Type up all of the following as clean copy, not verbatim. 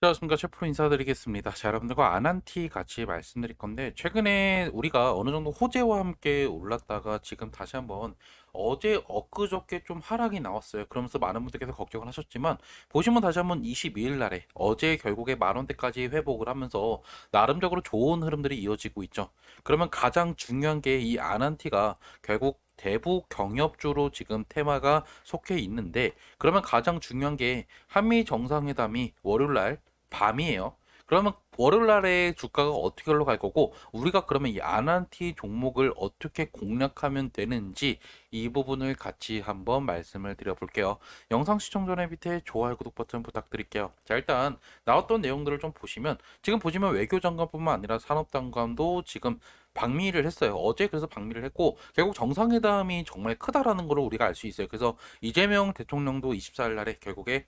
안녕하십니까. 셰프 인사드리겠습니다. 자, 여러분들과 아난티 같이 말씀드릴 건데, 최근에 우리가 어느 정도 호재와 함께 올랐다가 지금 다시 한번 어제 엊그저께 좀 하락이 나왔어요. 그러면서 많은 분들께서 걱정을 하셨지만, 보시면 다시 한번 22일 날에 어제 결국에 만 원대까지 회복을 하면서 나름적으로 좋은 흐름들이 이어지고 있죠. 그러면 가장 중요한 게 이 아난티가 결국 대북 경협주로 지금 테마가 속해 있는데, 그러면 가장 중요한 게 한미 정상회담이 월요일 날 밤이에요. 그러면 월요일 날의 주가가 어떻게 흘러갈 거고, 우리가 그러면 이 아난티 종목을 어떻게 공략하면 되는지 이 부분을 같이 한번 말씀을 드려볼게요. 영상 시청 전에 밑에 좋아요, 구독 버튼 부탁드릴게요. 자, 일단 나왔던 내용들을 좀 보시면, 지금 보시면 외교장관뿐만 아니라 산업장관도 지금 방미를 했어요. 어제 그래서 방미를 했고, 결국 정상회담이 정말 크다라는 걸 우리가 알 수 있어요. 그래서 이재명 대통령도 24일 날에 결국에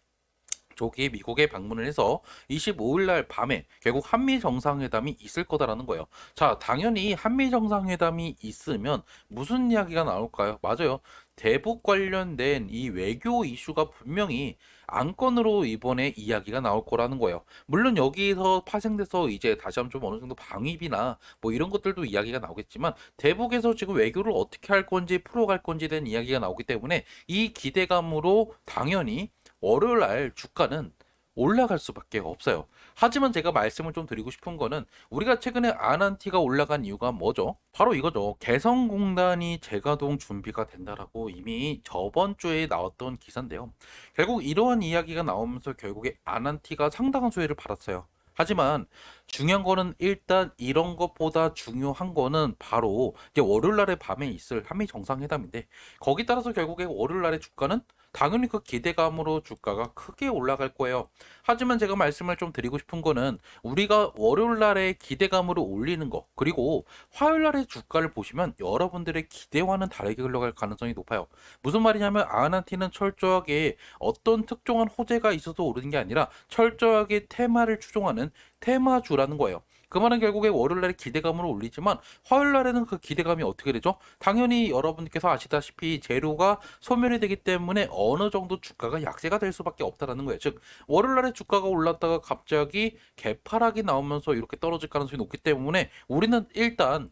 조기 미국에 방문을 해서 25일 날 밤에 결국 한미 정상회담이 있을 거다라는 거예요. 자, 당연히 한미 정상회담이 있으면 무슨 이야기가 나올까요? 맞아요. 대북 관련된 이 외교 이슈가 분명히 안건으로 이번에 이야기가 나올 거라는 거예요. 물론 여기서 파생돼서 이제 다시 한번 좀 어느 정도 방위비나 뭐 이런 것들도 이야기가 나오겠지만, 대북에서 지금 외교를 어떻게 할 건지 풀어갈 건지에 대한 이야기가 나오기 때문에 이 기대감으로 당연히 월요일 날 주가는 올라갈 수밖에 없어요. 하지만 제가 말씀을 좀 드리고 싶은 거는, 우리가 최근에 아난티가 올라간 이유가 뭐죠? 바로 이거죠. 개성공단이 재가동 준비가 된다라고 이미 저번 주에 나왔던 기사인데요. 결국 이러한 이야기가 나오면서 결국에 아난티가 상당한 수혜를 받았어요. 하지만 중요한 거는, 일단 이런 것보다 중요한 거는 바로 이제 월요일 날의 밤에 있을 한미 정상회담인데, 거기 따라서 결국에 월요일 날의 주가는 당연히 그 기대감으로 주가가 크게 올라갈 거예요. 하지만 제가 말씀을 좀 드리고 싶은 거는, 우리가 월요일 날에 기대감으로 올리는 거, 그리고 화요일 날의 주가를 보시면 여러분들의 기대와는 다르게 흘러갈 가능성이 높아요. 무슨 말이냐면, 아난티는 철저하게 어떤 특정한 호재가 있어서 오르는 게 아니라 철저하게 테마를 추종하는 테마주라는 거예요. 그 말은 결국에 월요일날에 기대감으로 올리지만, 화요일날에는 그 기대감이 어떻게 되죠? 당연히 여러분께서 아시다시피 재료가 소멸이 되기 때문에 어느 정도 주가가 약세가 될 수밖에 없다라는 거예요. 즉, 월요일날에 주가가 올랐다가 갑자기 개파락이 나오면서 이렇게 떨어질 가능성이 높기 때문에, 우리는 일단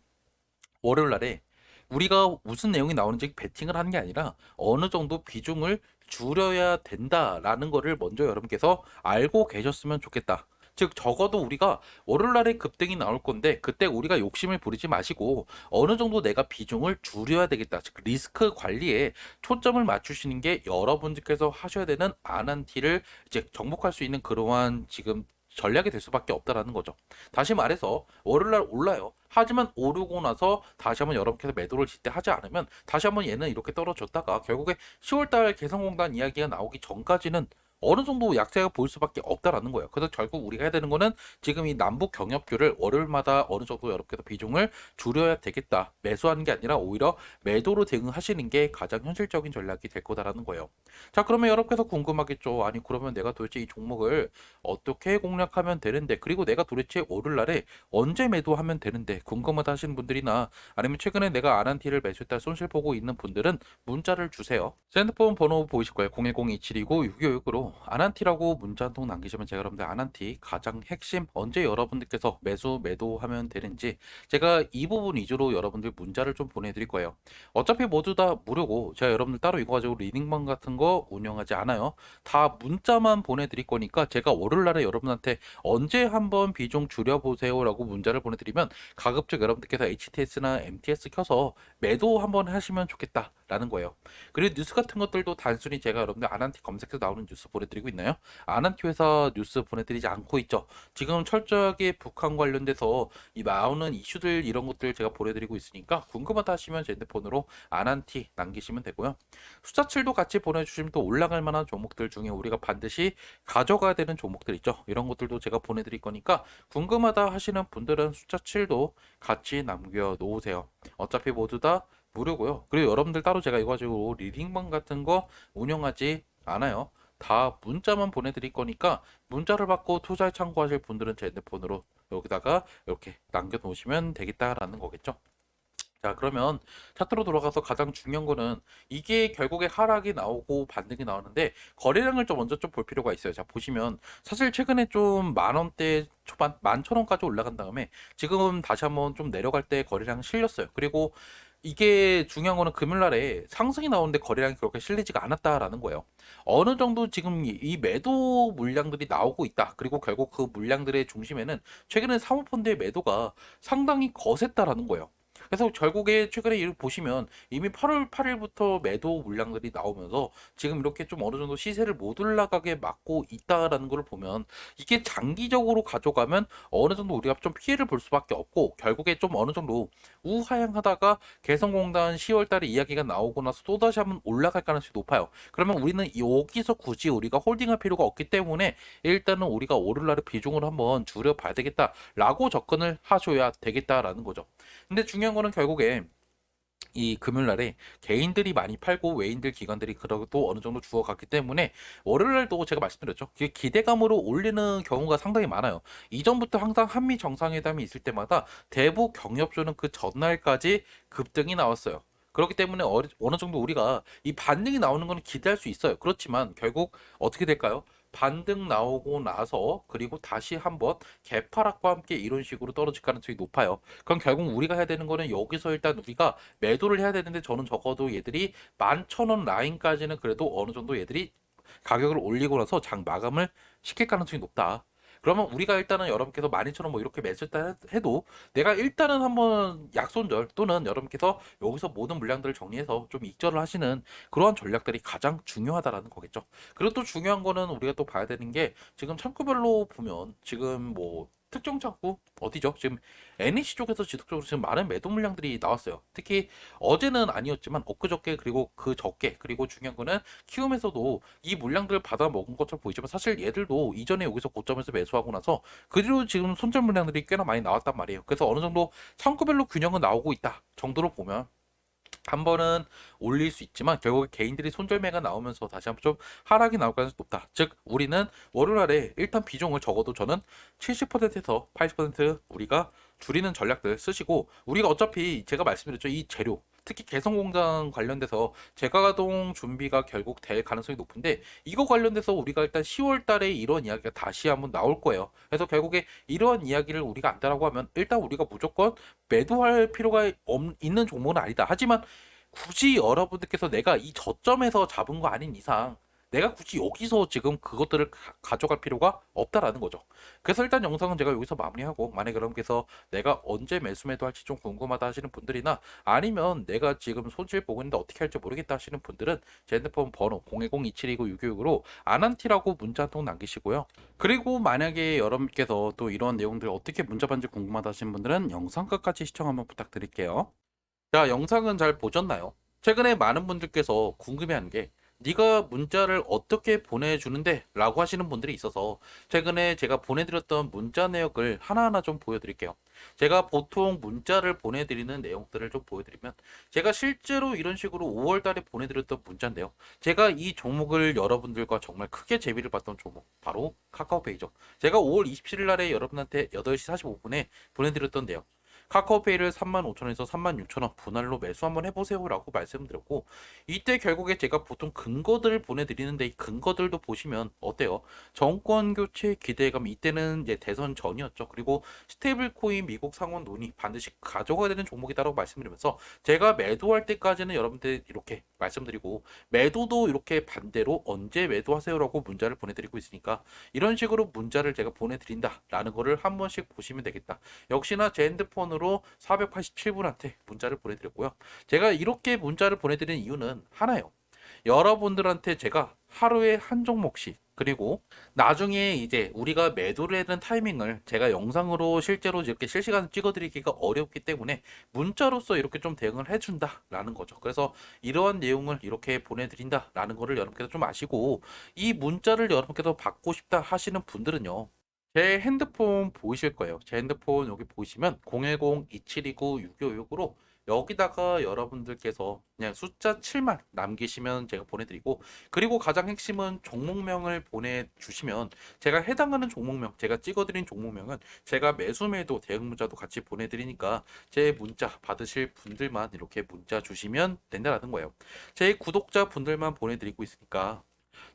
월요일날에 우리가 무슨 내용이 나오는지 베팅을 하는 게 아니라 어느 정도 비중을 줄여야 된다라는 거를 먼저 여러분께서 알고 계셨으면 좋겠다. 즉, 적어도 우리가 월요일날에 급등이 나올 건데, 그때 우리가 욕심을 부리지 마시고 어느 정도 내가 비중을 줄여야 되겠다. 즉, 리스크 관리에 초점을 맞추시는 게 여러분들께서 하셔야 되는 아난티를 이제 정복할 수 있는 그러한 지금 전략이 될 수밖에 없다라는 거죠. 다시 말해서 월요일날 올라요. 하지만 오르고 나서 다시 한번 여러분께서 매도를 짓대 하지 않으면, 다시 한번 얘는 이렇게 떨어졌다가 결국에 10월달 개성공단 이야기가 나오기 전까지는 어느 정도 약세가 보일 수밖에 없다라는 거예요. 그래서 결국 우리가 해야 되는 거는, 지금 이 남북 경협주를 월요일마다 어느 정도 여러분께서 비중을 줄여야 되겠다. 매수하는 게 아니라 오히려 매도로 대응하시는 게 가장 현실적인 전략이 될 거다라는 거예요. 자, 그러면 여러분께서 궁금하겠죠. 아니, 그러면 내가 도대체 이 종목을 어떻게 공략하면 되는데, 그리고 내가 도대체 월요일날에 언제 매도하면 되는데, 궁금하다 하시는 분들이나 아니면 최근에 내가 아난티를 매수했다 손실 보고 있는 분들은 문자를 주세요. 핸드폰 번호 보이실 거예요. 010-2729-6256으로 아난티라고 문자 한 통 남기시면, 제가 여러분들 아난티 가장 핵심 언제 여러분들께서 매도하면 되는지 제가 이 부분 위주로 여러분들 문자를 좀 보내드릴 거예요. 어차피 모두 다 무료고, 제가 여러분들 따로 이거 가지고 리딩방 같은 거 운영하지 않아요. 다 문자만 보내드릴 거니까, 제가 월요일날에 여러분한테 언제 한번 비중 줄여보세요라고 문자를 보내드리면, 가급적 여러분들께서 HTS나 MTS 켜서 매도 한번 하시면 좋겠다라는 거예요. 그리고 뉴스 같은 것들도 단순히 제가 여러분들 아난티 검색해서 나오는 뉴스 보내드리고 있나요? 아난티 회사 뉴스 보내드리지 않고 있죠. 지금 철저하게 북한 관련돼서 이 나오는 이슈들, 이런 것들 제가 보내드리고 있으니까, 궁금하다 하시면 제 핸드폰으로 아난티 남기시면 되고요. 숫자칠도 같이 보내주시면 또 올라갈 만한 종목들 중에 우리가 반드시 가져가야 되는 종목들 있죠. 이런 것들도 제가 보내드릴 거니까, 궁금하다 하시는 분들은 숫자 7도 같이 남겨 놓으세요. 어차피 모두 다 무료고요. 그리고 여러분들 따로 제가 이거 가지고 리딩방 같은 거 운영하지 않아요. 다 문자만 보내드릴 거니까, 문자를 받고 투자에 참고하실 분들은 제 핸드폰으로 여기다가 이렇게 남겨 놓으시면 되겠다라는 거겠죠. 자, 그러면 차트로 돌아가서 가장 중요한 거는 이게 결국에 하락이 나오고 반등이 나오는데 거래량을 좀 먼저 좀 볼 필요가 있어요. 자, 보시면 사실 최근에 좀 만 원대 초반, 11,000원까지 올라간 다음에 지금 다시 한번 좀 내려갈 때 거래량 실렸어요. 그리고 이게 중요한 거는 금요일 날에 상승이 나오는데 거래량이 그렇게 실리지가 않았다라는 거예요. 어느 정도 지금 이 매도 물량들이 나오고 있다. 그리고 결국 그 물량들의 중심에는 최근에 사모펀드의 매도가 상당히 거셌다라는 거예요. 그래서 결국에 최근에 이를 보시면 이미 8월 8일부터 매도 물량들이 나오면서 지금 이렇게 좀 어느 정도 시세를 못 올라가게 막고 있다라는 걸 보면 이게 장기적으로 가져가면 어느 정도 우리가 좀 피해를 볼 수밖에 없고 결국에 좀 어느 정도 우하향하다가 개성공단 10월 달에 이야기가 나오고 나서 또다시 한번 올라갈 가능성이 높아요. 그러면 우리는 여기서 굳이 우리가 홀딩할 필요가 없기 때문에 일단은 우리가 오를날의 비중을 한번 줄여봐야 되겠다라고 접근을 하셔야 되겠다라는 거죠. 근데 중요한 거는 결국에 이 금요일날에 개인들이 많이 팔고 외인들 기관들이 그래도 어느 정도 주어갔기 때문에 월요일날도 제가 말씀드렸죠. 이게 기대감으로 올리는 경우가 상당히 많아요. 이전부터 항상 한미 정상회담이 있을 때마다 대북 경협조는 그 전날까지 급등이 나왔어요. 그렇기 때문에 어느 정도 우리가 이 반등이 나오는 건 기대할 수 있어요. 그렇지만 결국 어떻게 될까요? 반등 나오고 나서 그리고 다시 한번 개파락과 함께 이런 식으로 떨어질 가능성이 높아요. 그럼 결국 우리가 해야 되는 거는 여기서 일단 우리가 매도를 해야 되는데 저는 적어도 얘들이 11,000원 라인까지는 그래도 어느 정도 얘들이 가격을 올리고 나서 장 마감을 시킬 가능성이 높다. 그러면 우리가 일단은 여러분께서 12,000원 뭐 이렇게 매수했다 해도 내가 일단은 한번 약손절 또는 여러분께서 여기서 모든 물량들을 정리해서 좀 익절을 하시는 그러한 전략들이 가장 중요하다라는 거겠죠. 그리고 또 중요한 거는 우리가 또 봐야 되는 게 지금 창구별로 보면 지금 뭐 특정 창구 어디죠? 지금 NEC 쪽에서 지속적으로 지금 많은 매도 물량들이 나왔어요. 특히 어제는 아니었지만 엊그저께 그리고 그 적게 그리고 중요한 거는 키움에서도 이 물량들을 받아 먹은 것처럼 보이지만 사실 얘들도 이전에 여기서 고점에서 매수하고 나서 그 뒤로 지금 손절 물량들이 꽤나 많이 나왔단 말이에요. 그래서 어느 정도 창구별로 균형은 나오고 있다 정도로 보면 한 번은 올릴 수 있지만 결국에 개인들이 손절매가 나오면서 다시 한번 좀 하락이 나올 가능성이 높다. 즉 우리는 월요일에 일단 비중을 적어도 저는 70%에서 80% 우리가 줄이는 전략들 쓰시고 우리가 어차피 제가 말씀드렸죠. 이 재료 특히 개성공장 관련돼서 재가동 준비가 결국 될 가능성이 높은데 이거 관련돼서 우리가 일단 10월 달에 이런 이야기가 다시 한번 나올 거예요. 그래서 결국에 이러한 이야기를 우리가 안다라고 하면 일단 우리가 무조건 매도할 필요가 있는 종목은 아니다. 하지만 굳이 여러분들께서 내가 이 저점에서 잡은 거 아닌 이상 내가 굳이 여기서 지금 그것들을 가져갈 필요가 없다라는 거죠. 그래서 일단 영상은 제가 여기서 마무리하고 만약에 여러분께서 내가 언제 매수 매도할지 좀 궁금하다 하시는 분들이나 아니면 내가 지금 손실 보고 있는데 어떻게 할지 모르겠다 하시는 분들은 제 핸드폰 번호 010-2729-696으로 아난티라고 문자 한 통 남기시고요. 그리고 만약에 여러분께서 또 이런 내용들 어떻게 문자 받는지 궁금하다 하시는 분들은 영상 끝까지 시청 한번 부탁드릴게요. 자, 영상은 잘 보셨나요? 최근에 많은 분들께서 궁금해하는 게 네가 문자를 어떻게 보내주는데? 라고 하시는 분들이 있어서 최근에 제가 보내드렸던 문자 내역을 하나하나 좀 보여드릴게요. 제가 보통 문자를 보내드리는 내용들을 좀 보여드리면 제가 실제로 이런 식으로 5월 달에 보내드렸던 문자인데요. 제가 이 종목을 여러분들과 정말 크게 재미를 봤던 종목 바로 카카오페이죠. 제가 5월 27일 날에 여러분한테 8시 45분에 보내드렸던 내용 카카오페이를 35,000원에서 36,000원 분할로 매수 한번 해보세요라고 말씀드렸고 이때 결국에 제가 보통 근거들을 보내드리는데 이 근거들도 보시면 어때요? 정권 교체 기대감 이때는 이제 대선 전이었죠. 그리고 스테이블 코인 미국 상원 논의 반드시 가져가야 되는 종목이다라고 말씀드리면서 제가 매도할 때까지는 여러분들 이렇게 말씀드리고 매도도 이렇게 반대로 언제 매도하세요라고 문자를 보내드리고 있으니까 이런 식으로 문자를 제가 보내드린다라는 거를 한 번씩 보시면 되겠다. 역시나 제 핸드폰으로 487분한테 문자를 보내드렸고요. 제가 이렇게 문자를 보내드리는 이유는 하나예요. 여러분들한테 제가 하루에 한 종목씩 그리고 나중에 이제 우리가 매도를 하는 타이밍을 제가 영상으로 실제로 이렇게 실시간으로 찍어드리기가 어렵기 때문에 문자로서 이렇게 좀 대응을 해준다라는 거죠. 그래서 이러한 내용을 이렇게 보내드린다라는 거를 여러분께서 좀 아시고 이 문자를 여러분께서 받고 싶다 하시는 분들은요. 제 핸드폰 보이실 거예요. 제 핸드폰 여기 보시면 010-2729-6566으로 여기다가 여러분들께서 그냥 숫자 7만 남기시면 제가 보내드리고, 그리고 가장 핵심은 종목명을 보내주시면 제가 해당하는 종목명, 제가 찍어드린 종목명은 제가 매수매도 대응문자도 같이 보내드리니까 제 문자 받으실 분들만 이렇게 문자 주시면 된다라는 거예요. 제 구독자 분들만 보내드리고 있으니까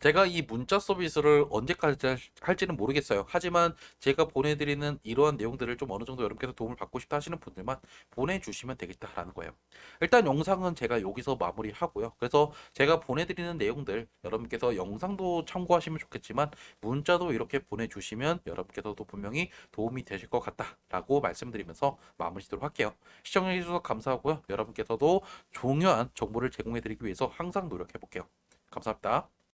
제가 이 문자 서비스를 언제까지 할지는 모르겠어요. 하지만 제가 보내드리는 이러한 내용들을 좀 어느 정도 여러분께서 도움을 받고 싶다 하시는 분들만 보내주시면 되겠다라는 거예요. 일단 영상은 제가 여기서 마무리하고요. 그래서 제가 보내드리는 내용들 여러분께서 영상도 참고하시면 좋겠지만 문자도 이렇게 보내주시면 여러분께서도 분명히 도움이 되실 것 같다라고 말씀드리면서 마무리 짓도록 할게요. 시청해주셔서 감사하고요. 여러분께서도 중요한 정보를 제공해드리기 위해서 항상 노력해볼게요. 감사합니다.